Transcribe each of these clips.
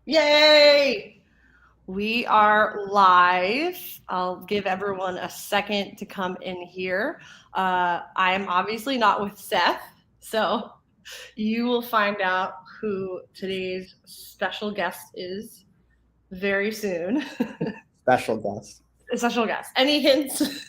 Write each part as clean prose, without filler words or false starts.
Yay! We are live. I'll give everyone a second to come in here. I am obviously not with Seth, so you will find out who today's special guest is very soon. Special guest. Special guest. Any hints?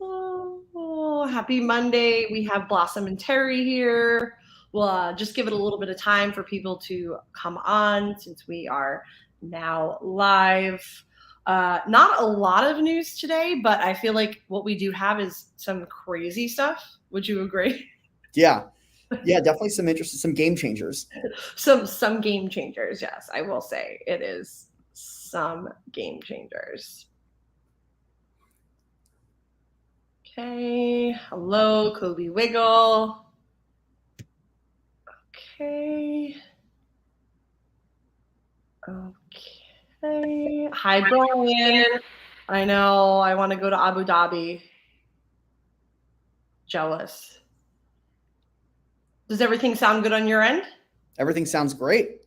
Oh, happy Monday. We have Blossom and Terry here. We'll just give it a little bit of time for people to come on since we are now live. Not a lot of news today, but I feel like what we do have is some crazy stuff. Would you agree? Yeah. Yeah, definitely some interest, some game changers. Some game changers, yes, I will say it is some game changers. Okay, hello, Kobe Wiggle. Okay. Okay. Hi, Brian. I know. I want to go to Abu Dhabi. Jealous. Does everything sound good on your end? Everything sounds great.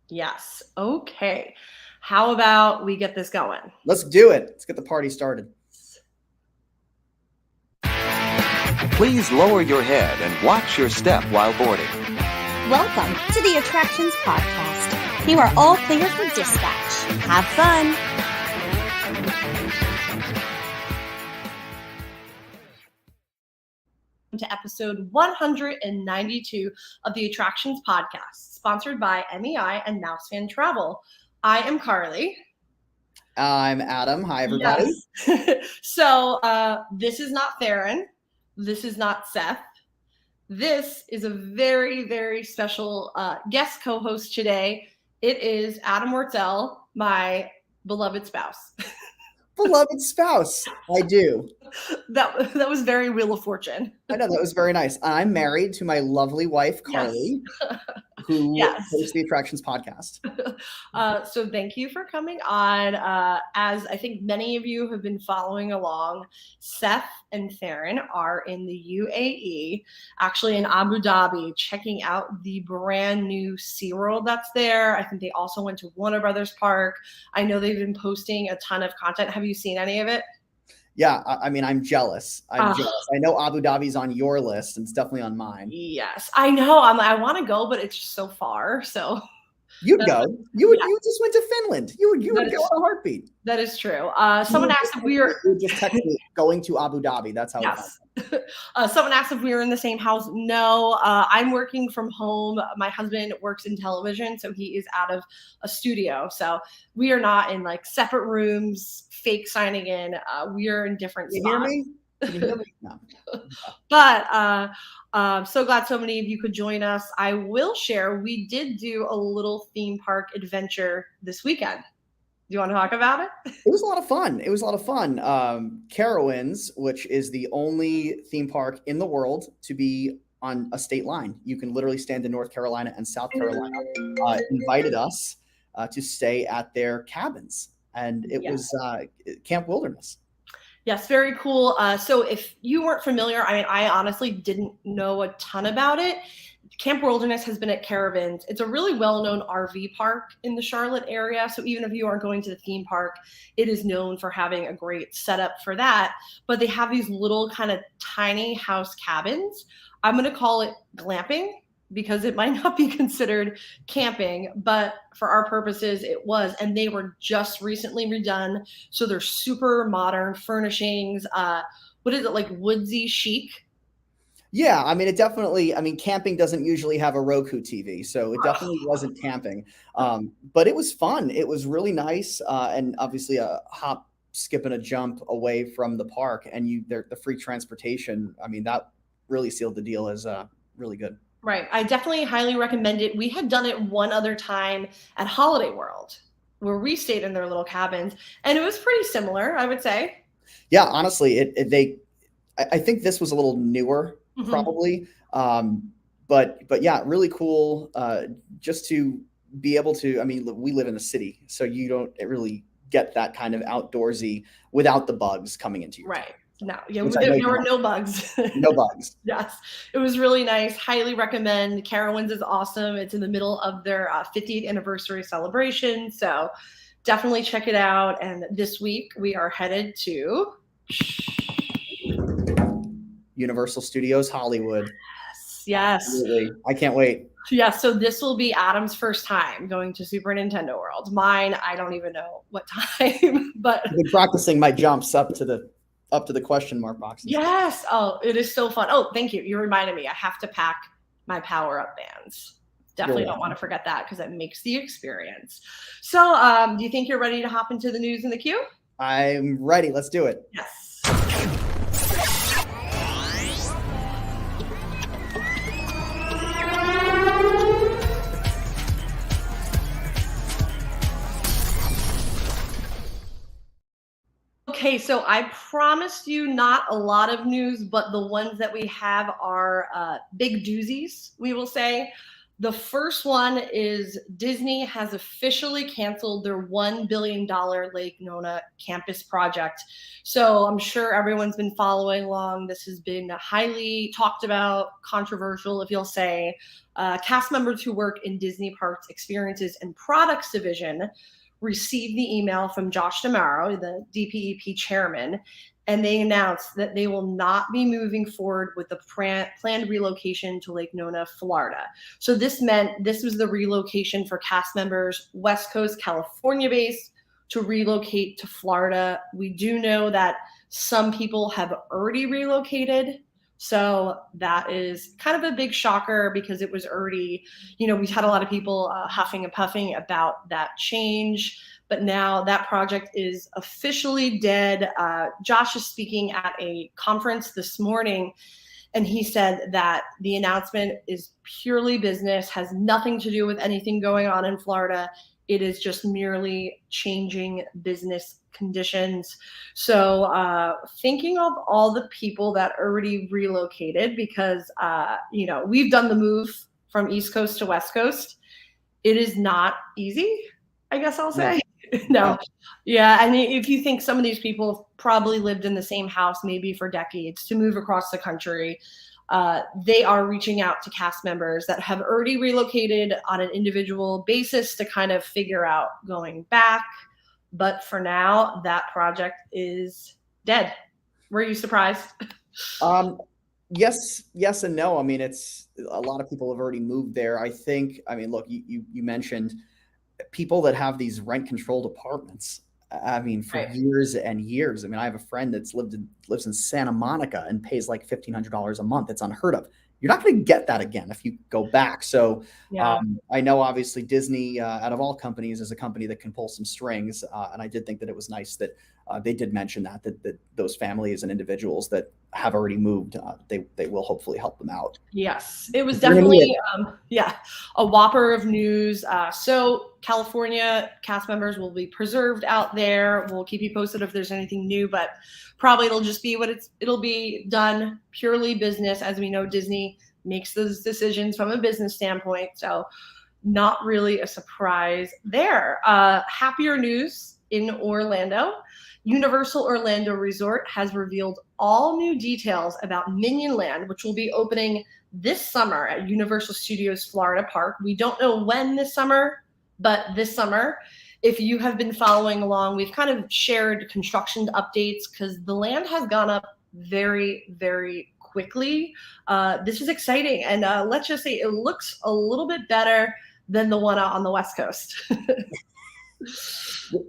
Yes. Okay. How about we get this going? Let's do it. Let's get the party started. Please lower your head and watch your step while boarding. Welcome to the Attractions Podcast. You are all clear for dispatch. Have fun. To episode 192 of the Attractions Podcast, sponsored by MEI and MEI-Travel. I am Carly. I'm Adam. Hi, everybody. Yes. So this is not Theron. This is not Seth. This is a very, very special guest co-host today. It is Adam Wortzel, my beloved spouse. Beloved spouse. I do. That was very Wheel of Fortune. I know, that was very nice. I'm married to my lovely wife, Carly, yes. who yes. hosts the Attractions Podcast. So thank you for coming on. As I think many of you have been following along, Seth and Theron are in the UAE, actually in Abu Dhabi, checking out the brand new SeaWorld that's there. I think they also went to Warner Brothers Park. I know they've been posting a ton of content. Have you seen any of it? Yeah, I mean, I'm jealous. I'm jealous. I know Abu Dhabi's on your list, and it's definitely on mine. Yes, I know. I want to go, but it's just so far. So you'd go. You just went to Finland. You would go in a heartbeat. That is true. Someone asked if we were just technically going to Abu Dhabi. That's how. Yes. Someone asked if we were in the same house. No, I'm working from home. My husband works in television, so he is out of a studio. So we are not in like separate rooms, fake signing in. We are in different spots. Hear me? Can you hear me? No. But so glad so many of you could join us. I will share, we did do a little theme park adventure this weekend. Do you want to talk about it? It was a lot of fun. Carowinds, which is the only theme park in the world to be on a state line. You can literally stand in North Carolina and South Carolina. Invited us to stay at their cabins, and it was Camp Wilderness. Yes, very cool. So if you weren't familiar, I mean, I honestly didn't know a ton about it. Camp Wilderness has been at Caravans. It's a really well-known RV park in the Charlotte area. So even if you aren't going to the theme park, it is known for having a great setup for that. But they have these little kind of tiny house cabins. I'm going to call it glamping because it might not be considered camping, but for our purposes, it was. And they were just recently redone. So they're super modern furnishings. What is it, like woodsy chic? Yeah, I mean, camping doesn't usually have a Roku TV, so it definitely wasn't camping. But it was fun. It was really nice, and obviously a hop, skip, and a jump away from the park, and the free transportation. I mean, that really sealed the deal as really good. Right. I definitely highly recommend it. We had done it one other time at Holiday World, where we stayed in their little cabins, and it was pretty similar, I would say. Yeah, honestly, I think this was a little newer. Probably. But yeah, really cool. Just to be able to, I mean, we live in the city, so you don't really get that kind of outdoorsy without the bugs coming into you. Right. No, yeah, Which I know there you were love. no bugs. No bugs. Yes, it was really nice. Highly recommend. Carowinds is awesome. It's in the middle of their 50th anniversary celebration, so definitely check it out. And this week we are headed to Universal Studios Hollywood. yes. Absolutely. I can't wait. Yeah, so this will be Adam's first time going to Super Nintendo World. Mine, I don't even know what time, but I've been practicing my jumps up to the question mark boxes. yes. Oh, it is so fun. Oh, thank you. You reminded me. I have to pack my power-up bands. Definitely don't want to forget that because it makes the experience. So, do you think you're ready to hop into the news and the queue? I'm ready. Let's do it. Yes. Okay, so I promised you not a lot of news, but the ones that we have are big doozies, we will say. The first one is Disney has officially canceled their $1 billion Lake Nona campus project. So I'm sure everyone's been following along. This has been highly talked about, controversial, if you'll say. Cast members who work in Disney Parks Experiences and Products Division received the email from Josh D'Amaro, the DPEP chairman, and they announced that they will not be moving forward with the planned relocation to Lake Nona, Florida. So this meant this was the relocation for cast members, West Coast, California based, to relocate to Florida. We do know that some people have already relocated. So that is kind of a big shocker because it was already, we had a lot of people huffing and puffing about that change. But now that project is officially dead. Josh is speaking at a conference this morning, and he said that the announcement is purely business, has nothing to do with anything going on in Florida. It is just merely changing business conditions. So thinking of all the people that already relocated, because, we've done the move from East Coast to West Coast. It is not easy, I guess I'll say. No. Yeah. And if you think some of these people probably lived in the same house maybe for decades, to move across the country, they are reaching out to cast members that have already relocated on an individual basis to kind of figure out going back. But for now, that project is dead. Were you surprised? Yes and no. I mean, it's a lot of people have already moved there. I think, look, you mentioned people that have these rent controlled apartments. For years and years. I have a friend that's lives in Santa Monica and pays like $1,500 a month. It's unheard of. You're not going to get that again if you go back. So I know obviously Disney, out of all companies, is a company that can pull some strings. And I did think that it was nice that they did mention that those families and individuals that have already moved, they will hopefully help them out. Yes, it was definitely, a whopper of news. So California cast members will be preserved out there. We'll keep you posted if there's anything new, but probably it'll just be it'll be done purely business. As we know, Disney makes those decisions from a business standpoint. So not really a surprise there. Happier news in Orlando. Universal Orlando Resort has revealed all new details about Minion Land, which will be opening this summer at Universal Studios Florida Park. We don't know when this summer, but this summer. If you have been following along, we've kind of shared construction updates because the land has gone up very, very quickly. This is exciting. And let's just say it looks a little bit better than the one out on the West Coast.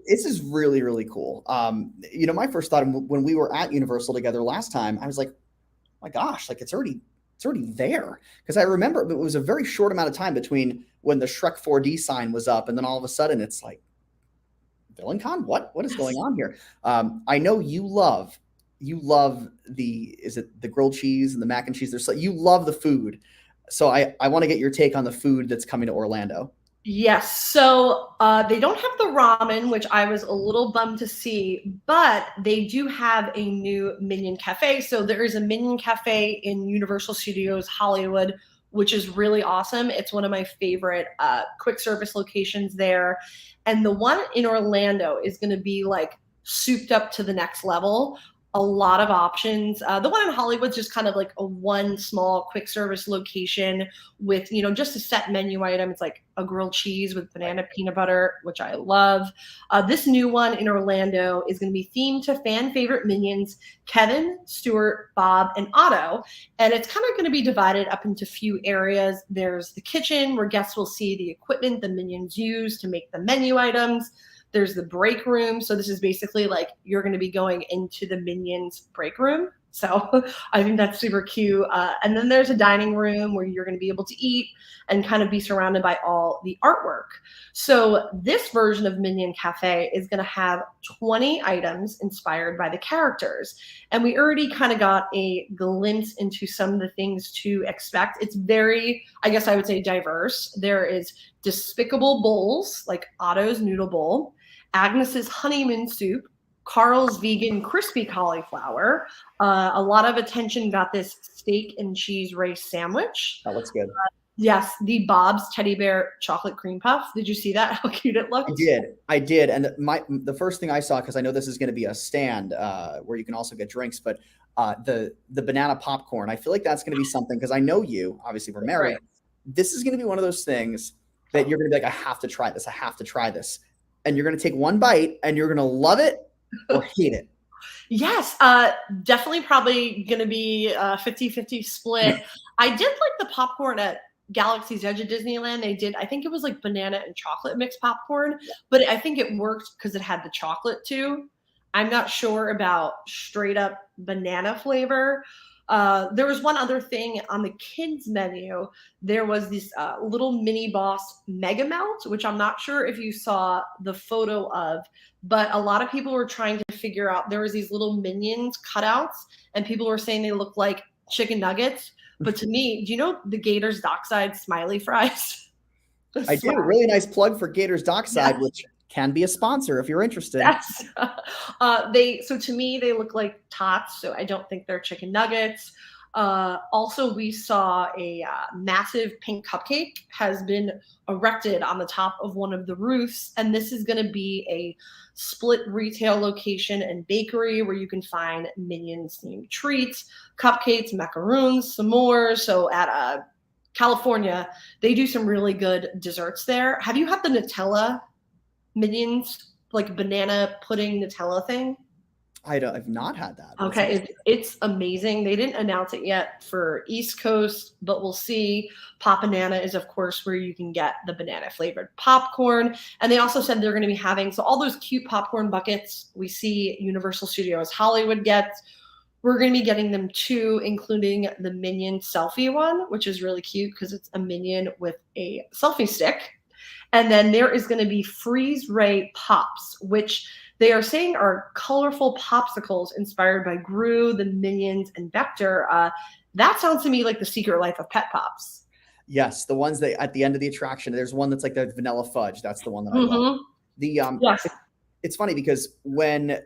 This is really, really cool. My first thought when we were at Universal together last time, I was like, oh my gosh, like it's already there. Because I remember it was a very short amount of time between when the Shrek 4D sign was up and then all of a sudden it's like, VillainCon? What is going on here? I know you love the grilled cheese and the mac and cheese. You love the food. So I want to get your take on the food that's coming to Orlando. Yes. So they don't have the ramen, which I was a little bummed to see, but they do have a new Minion Cafe. So there is a Minion Cafe in Universal Studios Hollywood, which is really awesome. It's one of my favorite quick service locations there. And the one in Orlando is going to be like souped up to the next level. a lot of options. The one in Hollywood's just kind of like a one small quick service location with, just a set menu item. It's like a grilled cheese with banana peanut butter, which I love. This new one in Orlando is going to be themed to fan favorite minions, Kevin, Stuart, Bob, and Otto. And it's kind of going to be divided up into a few areas. There's the kitchen where guests will see the equipment the minions use to make the menu items. There's the break room. So this is basically like you're going to be going into the Minions break room. So I think that's super cute. And then there's a dining room where you're going to be able to eat and kind of be surrounded by all the artwork. So this version of Minion Cafe is going to have 20 items inspired by the characters. And we already kind of got a glimpse into some of the things to expect. It's very, I guess I would say, diverse. There is despicable bowls like Otto's noodle bowl, Agnes's honeymoon soup, Carl's vegan crispy cauliflower. A lot of attention got this steak and cheese rice sandwich. That looks good. Yes, the Bob's teddy bear chocolate cream puff. Did you see that? How cute it looked? I did. And the first thing I saw, because I know this is going to be a stand where you can also get drinks, but the banana popcorn. I feel like that's going to be something, because I know you, obviously we're married. Right. This is going to be one of those things that you're going to be like, I have to try this. I have to try this. And you're going to take one bite and you're going to love it or hate it. Yes, definitely probably going to be a 50-50 split. I did like the popcorn at Galaxy's Edge at Disneyland. They did, I think it was like banana and chocolate mixed popcorn, but I think it worked because it had the chocolate too. I'm not sure about straight up banana flavor. There was one other thing on the kids menu. There was this little mini boss mega melt, which I'm not sure if you saw the photo of, but a lot of people were trying to figure out, there was these little minions cutouts and people were saying they look like chicken nuggets. But to me, do you know the Gators Dockside smiley fries? I do. Really nice plug for Gators Dockside, yes, which can be a sponsor if you're interested. Yes. So to me, they look like tots. So I don't think they're chicken nuggets. Also, we saw a massive pink cupcake has been erected on the top of one of the roofs. And this is going to be a split retail location and bakery where you can find Minions themed treats, cupcakes, macaroons, s'mores. So at California, they do some really good desserts there. Have you had the Nutella Minions, like banana pudding Nutella thing? I've not had that. Okay, it's amazing. They didn't announce it yet for East Coast, but we'll see. Pop-Banana is, of course, where you can get the banana-flavored popcorn. And they also said they're going to be having, so all those cute popcorn buckets we see Universal Studios Hollywood gets, we're going to be getting them too, including the Minion selfie one, which is really cute because it's a Minion with a selfie stick. And then there is going to be Freeze Ray Pops, which they are saying are colorful popsicles inspired by Gru, the Minions, and Vector. That sounds to me like the Secret Life of Pet Pops. Yes, the ones that at the end of the attraction, there's one that's like the vanilla fudge. That's the one that I love. Yes. It's funny because when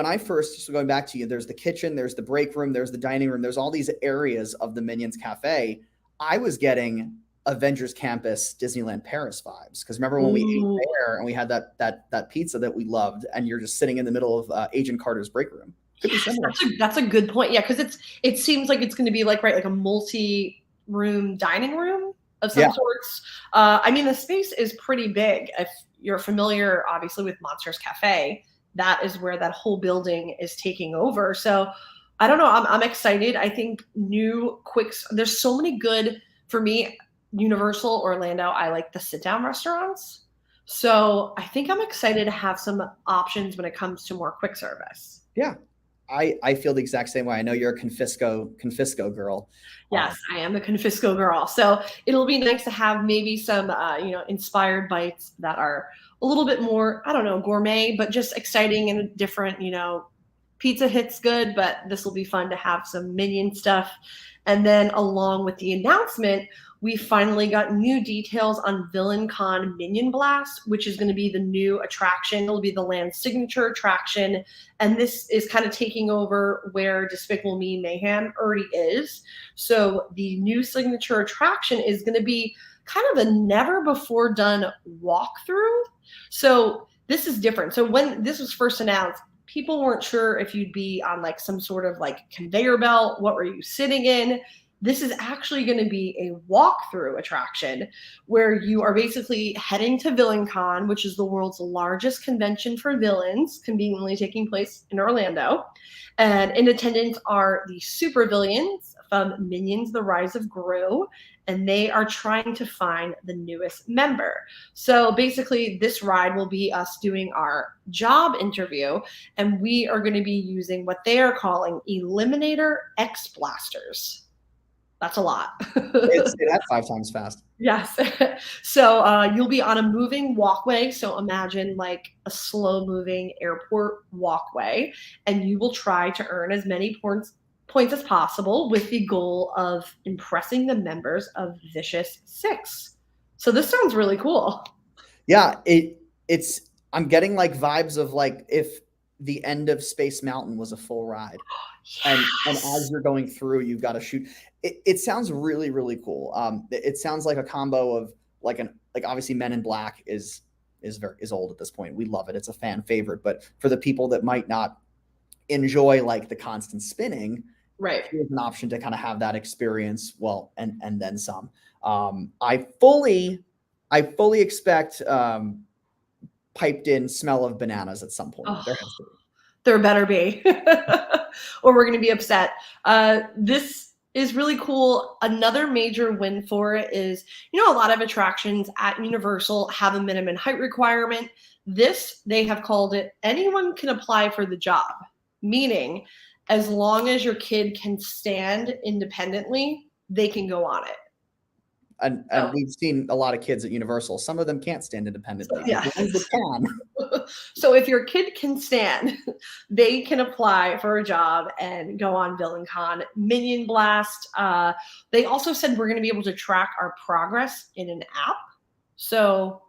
I first, so going back to you, there's the kitchen, there's the break room, there's the dining room, there's all these areas of the Minions Cafe. I was getting Avengers Campus Disneyland Paris vibes, because remember when we ate there and we had that pizza that we loved, and you're just sitting in the middle of Agent Carter's break room. Could be similar. That's a good point. Yeah, because it seems like it's going to be like a multi-room dining room of some sorts. I mean, the space is pretty big. If you're familiar, obviously, with Monsters Cafe, that is where that whole building is taking over. So I don't know. I'm excited. I think there's so many good, for me, Universal Orlando, I like the sit-down restaurants. So I think I'm excited to have some options when it comes to more quick service. Yeah, I feel the exact same way. I know you're a Confisco girl. Yes, I am a Confisco girl. So it'll be nice to have maybe some, inspired bites that are a little bit more, I don't know, gourmet, but just exciting and different. Pizza hits good, but this will be fun to have some Minion stuff. And then along with the announcement, we finally got new details on VillainCon Minion Blast, which is going to be the new attraction. It'll be the land's signature attraction. And this is kind of taking over where Despicable Me Mayhem already is. So the new signature attraction is going to be kind of a never before done walkthrough. So this is different. So when this was first announced, people weren't sure if you'd be on like some sort of like conveyor belt. What were you sitting in? This is actually going to be a walkthrough attraction where you are basically heading to VillainCon, which is the world's largest convention for villains, conveniently taking place in Orlando. And in attendance are the super villains from Minions: The Rise of Gru, and they are trying to find the newest member. So basically, this ride will be us doing our job interview, and we are going to be using what they are calling Eliminator X Blasters. That's a lot. Say that 5 times fast. Yes. So you'll be on a moving walkway. So imagine like a slow moving airport walkway, and you will try to earn as many points as possible with the goal of impressing the members of Vicious Six. So this sounds really cool. Yeah, it's I'm getting like vibes of like if the end of Space Mountain was a full ride. Yes. And as you're going through, you've got to shoot. It sounds really, really cool. It sounds like a combo of like obviously Men in Black is old at this point. We love it. It's a fan favorite. But for the people that might not enjoy like the constant spinning, right, here's an option to kind of have that experience. Well, and then some. I fully expect piped in smell of bananas at some point. Oh, there has to be. There better be, or we're going to be upset. This is really cool. Another major win for it is, a lot of attractions at Universal have a minimum height requirement. This, they have called it, anyone can apply for the job, meaning as long as your kid can stand independently, they can go on it. And we've seen a lot of kids at Universal. Some of them can't stand independently. Yeah. The ones that can. So if your kid can stand, they can apply for a job and go on VillainCon. Minion Blast. They also said we're going to be able to track our progress in an app. So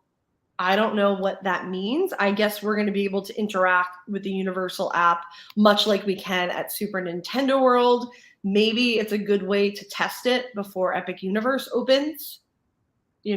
I don't know what that means. I guess we're going to be able to interact with the Universal app much like we can at Super Nintendo World. Maybe it's a good way to test it before Epic Universe opens, Good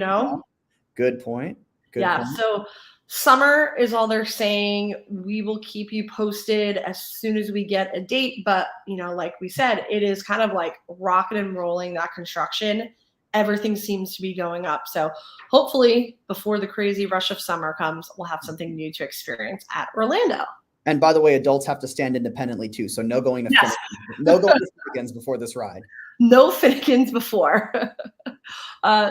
point. Good point. So summer is all they're saying. We will keep you posted as soon as we get a date. But, like we said, it is kind of like rocking and rolling, that construction. Everything seems to be going up. So hopefully before the crazy rush of summer comes, we'll have something new to experience at Orlando. And by the way, adults have to stand independently too. So no going to Finnegans before this ride. No Finnegans before.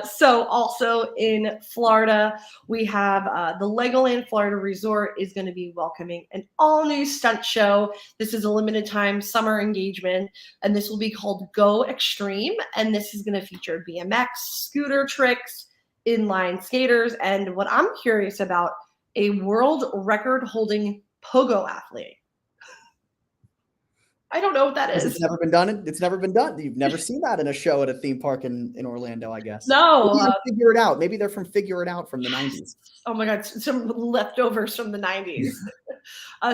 So also in Florida, we have the Legoland Florida Resort is going to be welcoming an all-new stunt show. This is a limited time summer engagement, and this will be called Go Extreme. And this is going to feature BMX, scooter tricks, inline skaters, and what I'm curious about, a world record holding pogo athlete. I don't know what that is. It's never been done. It's never been done. You've never seen that in a show at a theme park in Orlando, I guess. No. Figure It Out. Maybe they're from Figure It Out from the 90s. Oh my God, some leftovers from the 90s.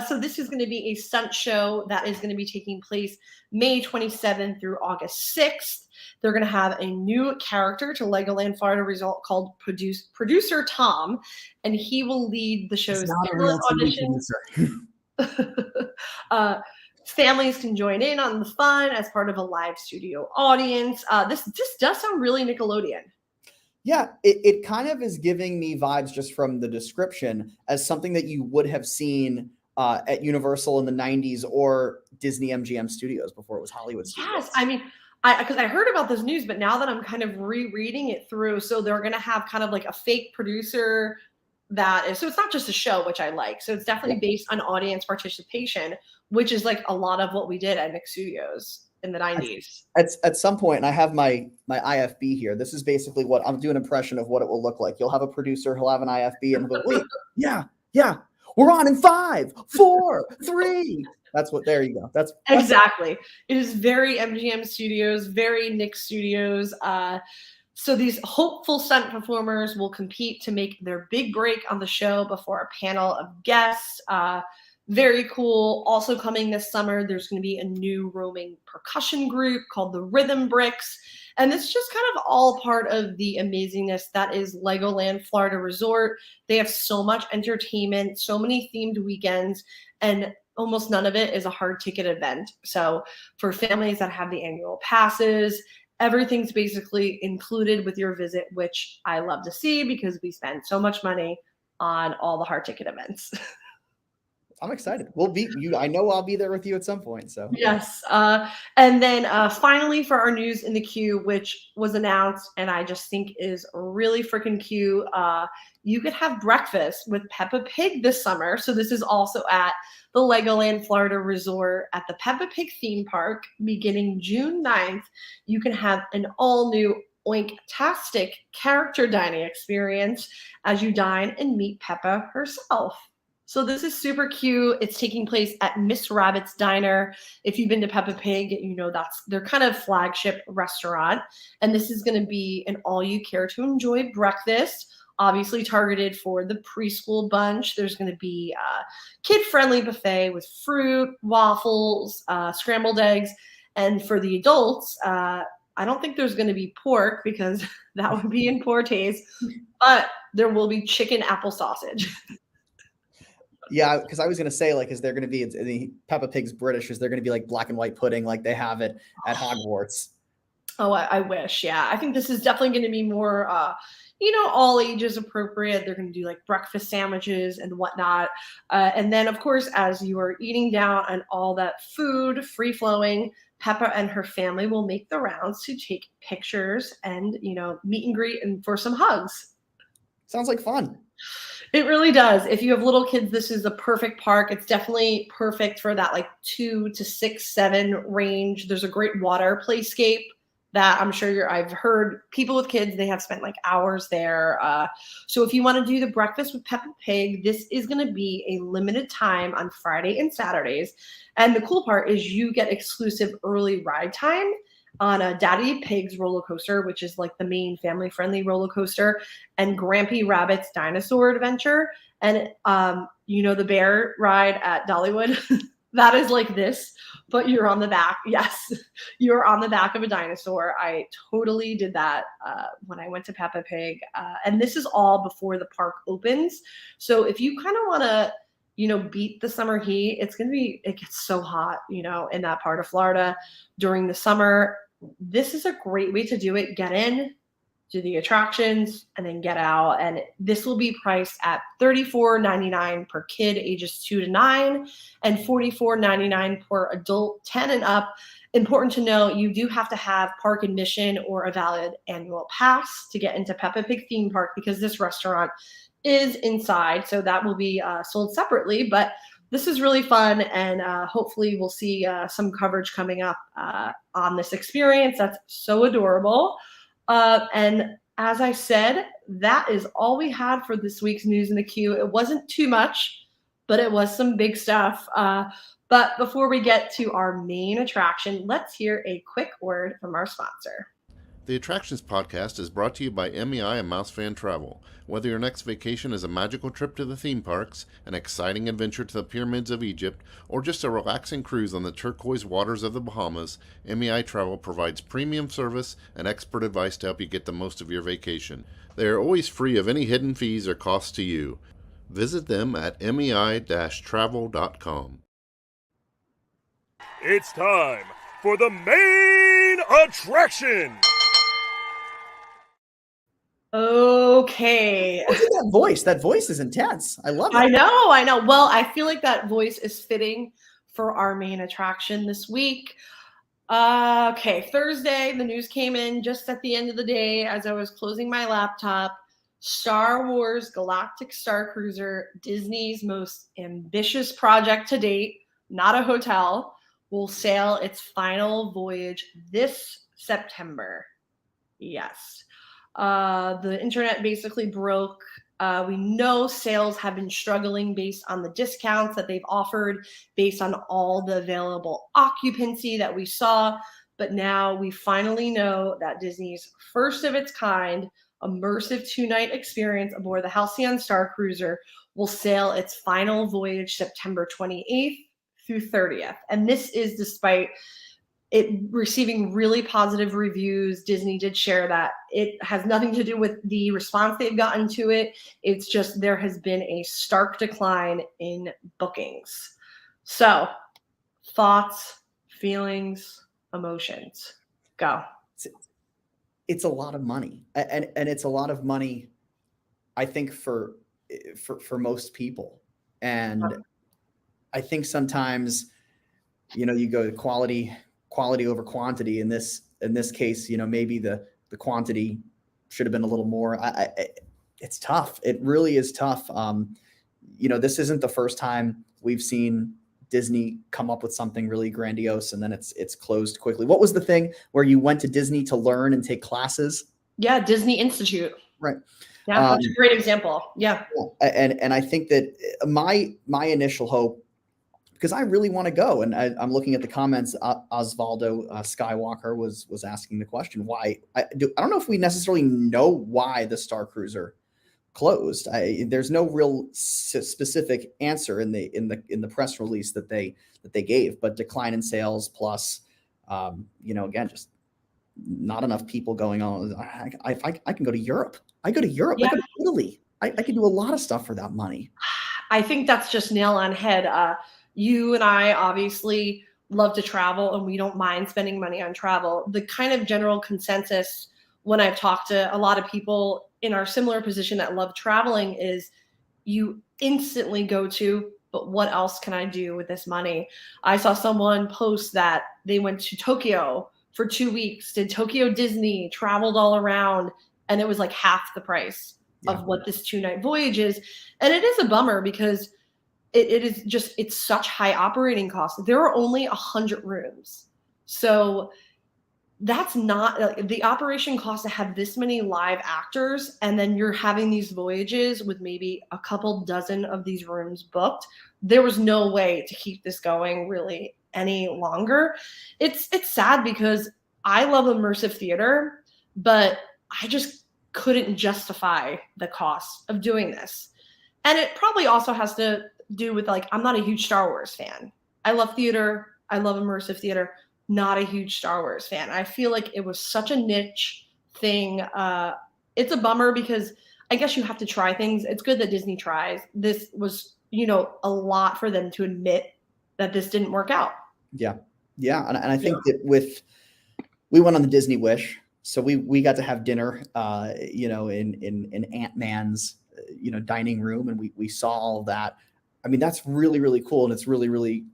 So this is going to be a stunt show that is going to be taking place May 27th through August 6th. They're going to have a new character to Legoland Florida Resort called Producer Tom, and he will lead the show's auditions. Families can join in on the fun as part of a live studio audience. This does sound really Nickelodeon. Yeah, it kind of is giving me vibes just from the description as something that you would have seen at Universal in the 90s or Disney MGM Studios before it was Hollywood Studios. Yes, I mean, because I heard about this news, but now that I'm kind of rereading it through, so they're going to have kind of like a fake producer so it's not just a show, which I like. So it's definitely based on audience participation, which is like a lot of what we did at Nick Studios in the 90s. At some point, and I have my IFB here. This is basically what I'm doing an impression of what it will look like. You'll have a producer, he'll have an IFB, and he'll go, wait, yeah, we're on in 5, 4, 3. There you go. That's exactly. It is very MGM Studios, very Nick Studios. So these hopeful stunt performers will compete to make their big break on the show before a panel of guests. Very cool. Also coming this summer, there's going to be a new roaming percussion group called the Rhythm Bricks. And this is just kind of all part of the amazingness that is Legoland Florida Resort. They have so much entertainment, so many themed weekends. And almost none of it is a hard ticket event. So for families that have the annual passes, everything's basically included with your visit, which I love to see because we spend so much money on all the hard ticket events. I'm excited. We'll be you. I know I'll be there with you at some point. So Yes. And then finally for our news in the queue, which was announced and I just think is really freaking cute, you could have breakfast with Peppa Pig this summer. So this is also at the Legoland Florida Resort at the Peppa Pig theme park beginning June 9th. You can have an all new oink-tastic character dining experience as you dine and meet Peppa herself. So this is super cute. It's taking place at Miss Rabbit's Diner. If you've been to Peppa Pig, you know that's their kind of flagship restaurant. And this is going to be an all-you-care-to-enjoy breakfast, obviously targeted for the preschool bunch. There's going to be a kid-friendly buffet with fruit, waffles, scrambled eggs. And for the adults, I don't think there's going to be pork because that would be in poor taste, but there will be chicken apple sausage. yeah, because I was gonna say, like, is there gonna be the Peppa Pig's British? Is there gonna be like black and white pudding like they have it at Hogwarts? Oh, I wish. Yeah. I think this is definitely going to be more, all ages appropriate. They're going to do like breakfast sandwiches and whatnot. And then, of course, as you are eating down on all that food, free flowing, Peppa and her family will make the rounds to take pictures and, meet and greet and for some hugs. Sounds like fun. It really does. If you have little kids, this is a perfect park. It's definitely perfect for that like 2 to 6, 7 range. There's a great water playscape that I'm sure I've heard people with kids, they have spent like hours there. So if you want to do the breakfast with Peppa Pig, this is going to be a limited time on Friday and Saturdays. And the cool part is you get exclusive early ride time on a Daddy Pig's roller coaster, which is like the main family-friendly roller coaster, and Grampy Rabbit's dinosaur adventure. And the bear ride at Dollywood, that is like this, but you're on the back. Yes, you're on the back of a dinosaur. I totally did that when I went to Peppa Pig. And this is all before the park opens. So if you kind of want to beat the summer heat, it gets so hot, in that part of Florida during the summer. This is a great way to do it. Get in, do the attractions, and then get out. And this will be priced at $34.99 per kid ages 2 to 9 and $44.99 per adult 10 and up. Important to know, you do have to have park admission or a valid annual pass to get into Peppa Pig theme park because this restaurant is inside. So that will be sold separately. But this is really fun, and hopefully we'll see some coverage coming up on this experience. That's so adorable. And as I said, that is all we had for this week's news in the queue. It wasn't too much, but it was some big stuff. But before we get to our main attraction, let's hear a quick word from our sponsor. The Attractions Podcast is brought to you by MEI and MEI-Travel. Whether your next vacation is a magical trip to the theme parks, an exciting adventure to the pyramids of Egypt, or just a relaxing cruise on the turquoise waters of the Bahamas, MEI-Travel provides premium service and expert advice to help you get the most of your vacation. They are always free of any hidden fees or costs to you. Visit them at MEI-Travel.com. It's time for the main attraction! Okay. Look at that voice. That voice is intense. I love it. I know. Well, I feel like that voice is fitting for our main attraction this week. Okay, Thursday, the news came in just at the end of the day as I was closing my laptop. Star Wars Galactic Starcruiser, Disney's most ambitious project to date, not a hotel, will sail its final voyage this September. Yes. The internet basically broke. We know sales have been struggling based on the discounts that they've offered, based on all the available occupancy that we saw. But now we finally know that Disney's first of its kind immersive 2-night experience aboard the Halcyon Starcruiser will sail its final voyage September 28th through 30th. And this is despite it receiving really positive reviews. Disney did share that it has nothing to do with the response they've gotten to it. It's just there has been a stark decline in bookings. So, thoughts, feelings, emotions. Go. It's a lot of money, and it's a lot of money, I think, for most people. And I think sometimes, you go quality over quantity. In this case, maybe the quantity should have been a little more. It's tough. It really is tough. This isn't the first time we've seen Disney come up with something really grandiose and then it's closed quickly. What was the thing where you went to Disney to learn and take classes? Yeah, Disney Institute. Right. Yeah, that's a great example. Yeah. And I think that my initial hope, because I really want to go, and I'm looking at the comments. Osvaldo Skywalker was asking the question why. I don't know if we necessarily know why the Starcruiser closed. There's no real specific answer in the press release that they gave, but decline in sales plus, again, just not enough people going on. I can go to Europe. I go to Europe. Yeah. I go to Italy. I can do a lot of stuff for that money. I think that's just nail on head. You and I obviously love to travel and we don't mind spending money on travel. The kind of general consensus when I've talked to a lot of people in our similar position that love traveling is you instantly go to, but what else can I do with this money? I saw someone post that they went to Tokyo for 2 weeks, did Tokyo Disney, traveled all around, and it was like half the price of what this 2-night voyage is. And it is a bummer because it is just, it's such high operating costs. There are only 100 rooms. So that's not the operation cost to have this many live actors. And then you're having these voyages with maybe a couple dozen of these rooms booked. There was no way to keep this going really any longer. It's sad because I love immersive theater, but I just couldn't justify the cost of doing this. And it probably also has to do with I'm not a huge Star Wars fan. I love theater. I love immersive theater. Not a huge Star Wars fan. I feel like it was such a niche thing. It's a bummer because I guess you have to try things. It's good that Disney tries. This was, a lot for them to admit that this didn't work out. Yeah. Yeah. And I think that we went on the Disney Wish. So we got to have dinner, in Ant-Man's, dining room, and we saw all of that. I mean, that's really, really cool. And it's really, really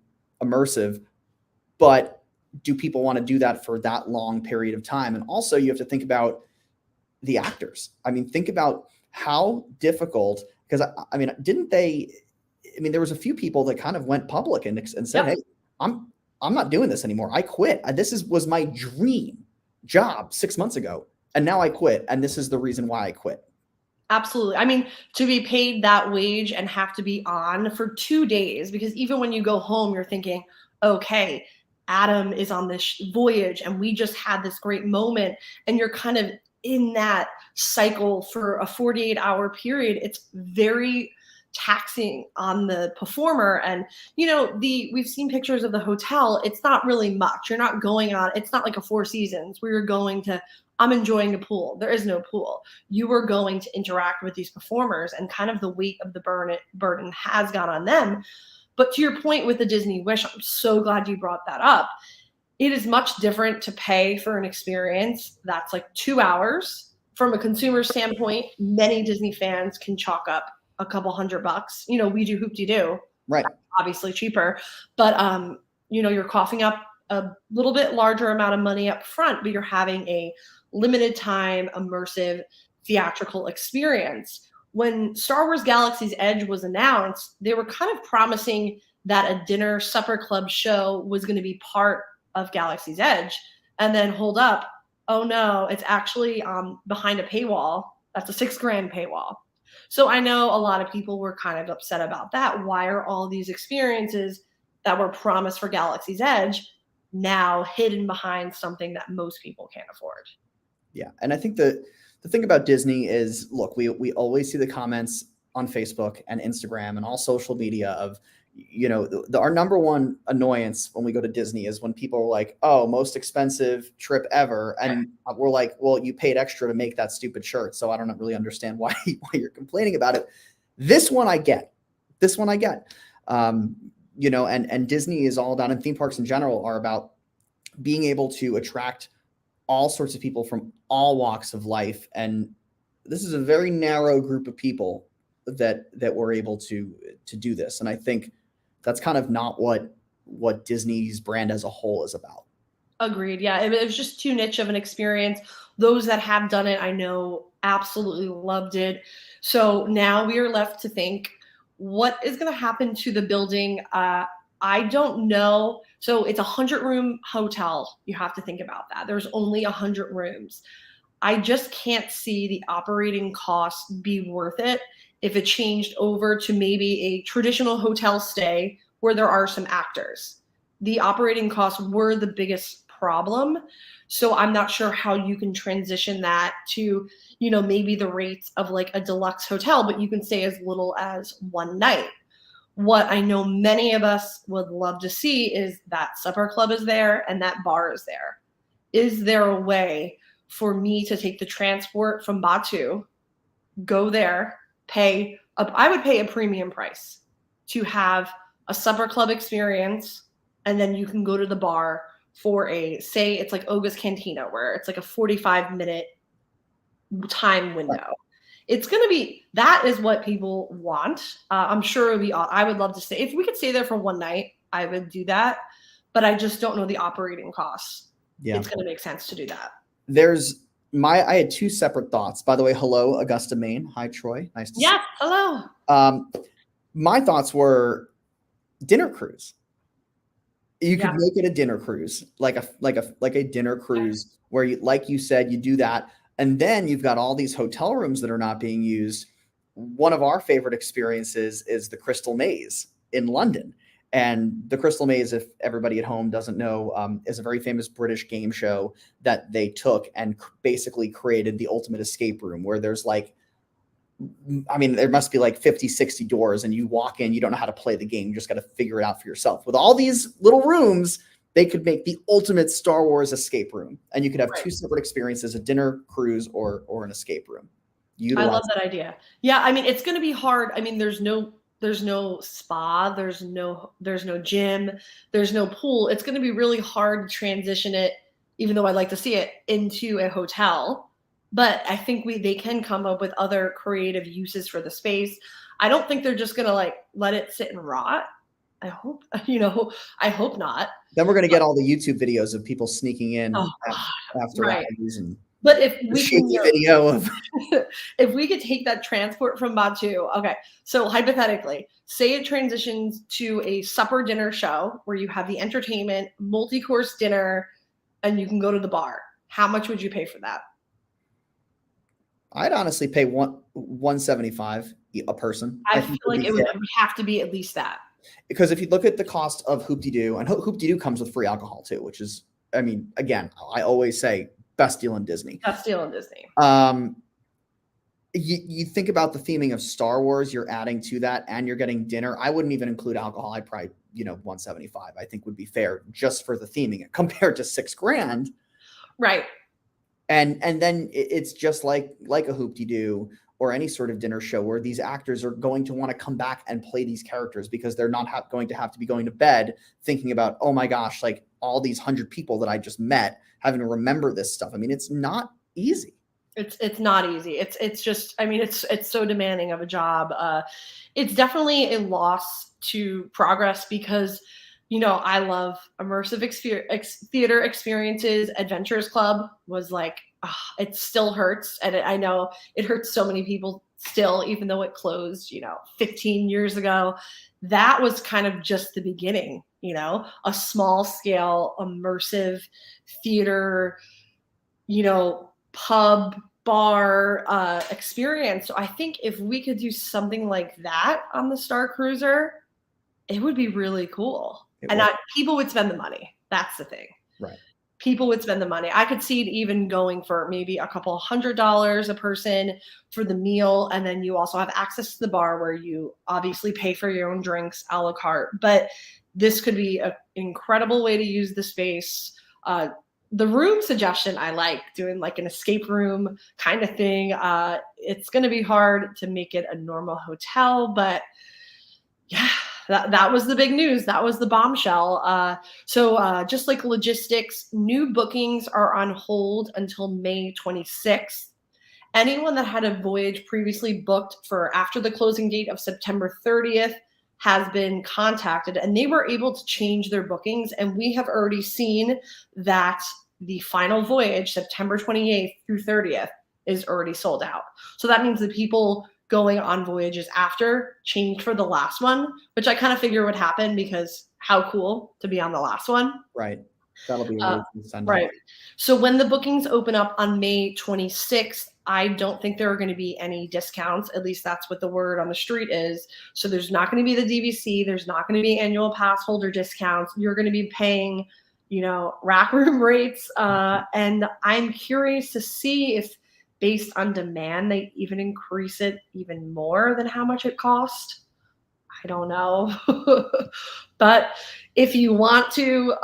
immersive, but do people want to do that for that long period of time? And also you have to think about the actors. I mean, think about how difficult, because there was a few people that kind of went public and said, hey, I'm not doing this anymore. I quit. This was my dream job 6 months ago. And now I quit. And this is the reason why I quit. Absolutely. I mean, to be paid that wage and have to be on for 2 days, because even when you go home, you're thinking, okay, Adam is on this voyage and we just had this great moment. And you're kind of in that cycle for a 48-hour period. It's very taxing on the performer. And, we've seen pictures of the hotel. It's not really much. You're not going on. It's not like a Four Seasons where you're going to, I'm enjoying the pool. There is no pool. You are going to interact with these performers and kind of the weight of the burden has gone on them. But to your point with the Disney Wish, I'm so glad you brought that up. It is much different to pay for an experience that's 2 hours. From a consumer standpoint, many Disney fans can chalk up a couple $100. We do hoop-de-doo. Right. Obviously cheaper. But, you're coughing up a little bit larger amount of money up front, but you're having a limited time, immersive, theatrical experience. When Star Wars Galaxy's Edge was announced, they were kind of promising that a dinner supper club show was going to be part of Galaxy's Edge. And then hold up. Oh no, it's actually behind a paywall. That's a $6,000 paywall. So I know a lot of people were kind of upset about that. Why are all these experiences that were promised for Galaxy's Edge now hidden behind something that most people can't afford? Yeah. And I think the thing about Disney is, look, we always see the comments on Facebook and Instagram and all social media of, our number one annoyance when we go to Disney is when people are like, oh, most expensive trip ever. And we're like, well, you paid extra to make that stupid shirt. So I don't really understand why you're complaining about it. This one I get. and Disney is all about, and theme parks in general are about being able to attract all sorts of people from all walks of life. And this is a very narrow group of people that were able to do this. And I think that's kind of not what Disney's brand as a whole is about. Agreed. Yeah, it was just too niche of an experience. Those that have done it, I know, absolutely loved it. So now we are left to think, what is going to happen to the building? I don't know. So it's a 100-room hotel. You have to think about that. There's only 100 rooms. I just can't see the operating costs be worth it if it changed over to maybe a traditional hotel stay where there are some actors. The operating costs were the biggest problem. So I'm not sure how you can transition that to, maybe the rates of like a deluxe hotel, but you can stay as little as one night. What I know many of us would love to see is that supper club is there and that bar is there. Is there a way for me to take the transport from Batu, go there, I would pay a premium price to have a supper club experience, and then you can go to the bar for say it's like Oga's Cantina, where it's like a 45-minute time window. It's going to be, that is what people want. I'm sure it would be, I would love to stay. If we could stay there for one night, I would do that. But I just don't know the operating costs. Yeah. It's going to make sense to do that. I had two separate thoughts. By the way, hello, Augusta, Maine. Hi, Troy. Nice to see you. Yeah, hello. My thoughts were dinner cruise. You could make it a dinner cruise, like a dinner cruise where like you said, you do that. And then you've got all these hotel rooms that are not being used. One of our favorite experiences is the Crystal Maze in London. And the Crystal Maze, if everybody at home doesn't know, is a very famous British game show that they took and basically created the ultimate escape room, where there's there must be like 50, 60 doors, and you walk in, you don't know how to play the game. You just got to figure it out for yourself. With all these little rooms, they could make the ultimate Star Wars escape room, and you could have two separate experiences: a dinner cruise or an escape room. I love that idea. Yeah, it's going to be hard. There's no spa, there's no gym, there's no pool. It's going to be really hard to transition it, even though I'd like to see it, into a hotel. But I think they can come up with other creative uses for the space. I don't think they're just going to let it sit and rot. I hope not. Then we're going to get all the YouTube videos of people sneaking in after hours, and but if we shaky video of if we could take that transport from Batu, okay. So hypothetically, say it transitions to a supper dinner show where you have the entertainment, multi-course dinner, and you can go to the bar. How much would you pay for that? I'd honestly pay $175 a person. I feel like it would have to be at least that. Because if you look at the cost of Hoop-de-Doo, and Hoop-de-Doo comes with free alcohol too, which is, again, I always say best deal in Disney. Best deal in Disney. You think about the theming of Star Wars, you're adding to that, and you're getting dinner. I wouldn't even include alcohol. I'd probably, $175, I think would be fair just for the theming compared to $6,000. Right. And then it's just like a Hoop-de-Doo or any sort of dinner show where these actors are going to want to come back and play these characters, because they're not going to have to be going to bed thinking about, oh my gosh, like all these 100 people that I just met, having to remember this stuff. It's not easy. It's not easy. It's just, it's so demanding of a job. It's definitely a loss to progress because, I love immersive theater experiences. Adventures Club was it still hurts. And I know it hurts so many people still, even though it closed, 15 years ago. That was kind of just the beginning, a small scale immersive theater, pub, bar experience. So I think if we could do something like that on the Starcruiser, it would be really cool. People would spend the money. That's the thing. Right. People would spend the money. I could see it even going for maybe a couple $100 a person for the meal. And then you also have access to the bar where you obviously pay for your own drinks a la carte. But this could be an incredible way to use the space. The room suggestion, I like doing an escape room kind of thing. It's going to be hard to make it a normal hotel, but yeah, that was the big news. That was the bombshell. So just like logistics, new bookings are on hold until May 26th. Anyone that had a voyage previously booked for after the closing date of September 30th has been contacted, and they were able to change their bookings. And we have already seen that the final voyage, September 28th through 30th, is already sold out. So that means the people going on voyages after changed for the last one, which I kind of figure would happen because how cool to be on the last one. Right. That'll be a really cool send-off. Right. So when the bookings open up on May 26th, I don't think there are going to be any discounts. At least that's what the word on the street is. So there's not going to be the DVC. There's not going to be annual pass holder discounts. You're going to be paying, rack room rates. And I'm curious to see if, based on demand, they even increase it even more than how much it cost. I don't know. But if you want to,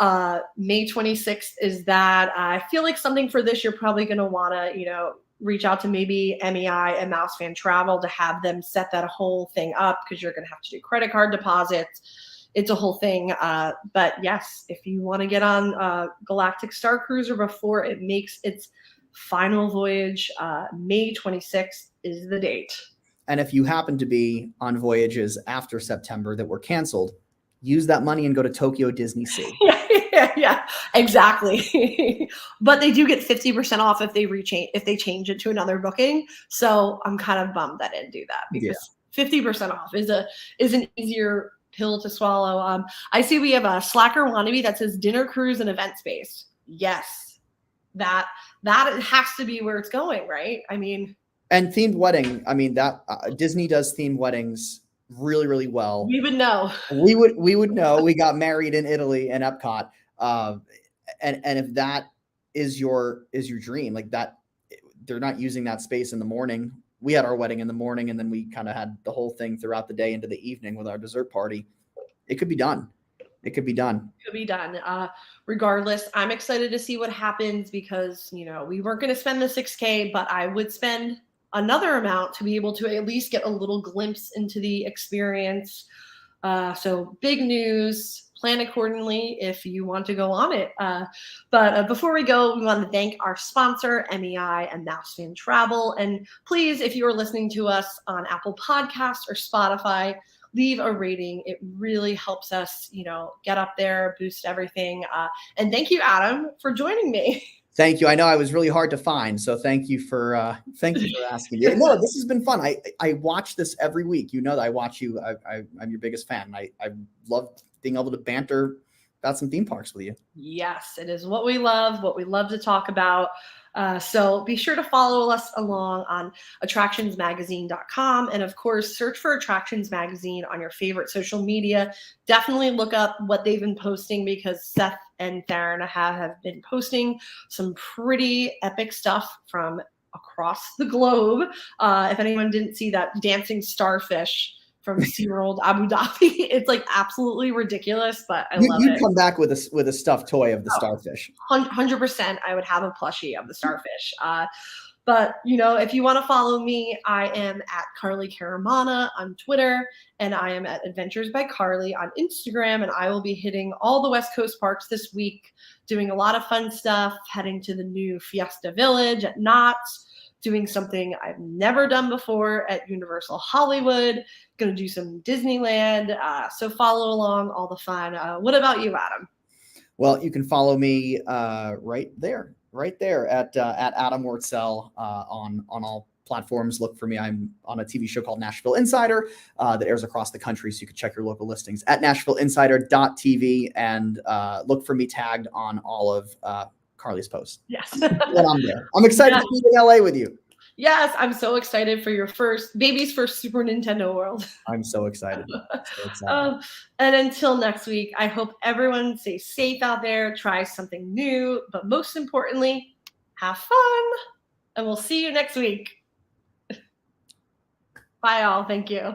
May 26th is that. I feel like something for this, you're probably going to want to, reach out to maybe MEI and Mouse Fan Travel to have them set that whole thing up, because you're going to have to do credit card deposits. It's a whole thing. But yes, if you want to get on Galactic Starcruiser before it makes its final voyage, May 26th is the date. And if you happen to be on voyages after September that were canceled, use that money and go to Tokyo Disney Sea. Yeah, exactly. But they do get 50% off if they change it to another booking. So I'm kind of bummed that I didn't do that, because 50% off is an easier pill to swallow. I see we have a Slacker wannabe that says dinner cruise and event space. Yes, that has to be where it's going, right? I mean, and themed wedding. I mean, that Disney does themed weddings really, really well. We would know. We would know. We got married in Italy and Epcot. And if that is your dream, like that, they're not using that space in the morning. We had our wedding in the morning, and then we kind of had the whole thing throughout the day into the evening with our dessert party. It could be done. It could be done. Could be done. Regardless, I'm excited to see what happens, because, we weren't going to spend the $6K, but I would spend another amount to be able to at least get a little glimpse into the experience. So big news. Plan accordingly if you want to go on it. But before we go, we want to thank our sponsor, MEI and Mouse Fan Travel. And please, if you are listening to us on Apple Podcasts or Spotify, leave a rating. It really helps us, get up there, boost everything. And thank you, Adam, for joining me. Thank you. I know I was really hard to find, so thank you for asking me. No, this has been fun. I watch this every week. You know that I watch you. I'm your biggest fan. I love being able to banter about some theme parks with you. Yes, it is what we love to talk about. So be sure to follow us along on attractionsmagazine.com. And of course, search for Attractions Magazine on your favorite social media. Definitely look up what they've been posting, because Seth and Theron have been posting some pretty epic stuff from across the globe. If anyone didn't see that dancing starfish from SeaWorld Abu Dhabi, it's like absolutely ridiculous, but I love it. You'd come back with a stuffed toy of the starfish. 100%, I would have a plushie of the starfish. But, if you want to follow me, I am at Carly Caramana on Twitter, and I am at Adventures by Carly on Instagram, and I will be hitting all the West Coast parks this week, doing a lot of fun stuff, heading to the new Fiesta Village at Knott's, doing something I've never done before at Universal Hollywood, going to do some Disneyland. So follow along, all the fun. What about you, Adam? Well, you can follow me right there at Adam Wartsell on all platforms. Look for me. I'm on a TV show called Nashville Insider that airs across the country, so you can check your local listings at nashvilleinsider.tv, and look for me tagged on all of Carly's posts. Yes. When I'm there. I'm excited to be in LA with you. Yes, I'm so excited for your baby's first Super Nintendo World. I'm so excited. And until next week, I hope everyone stays safe out there, tries something new, but most importantly, have fun. And we'll see you next week. Bye, all. Thank you.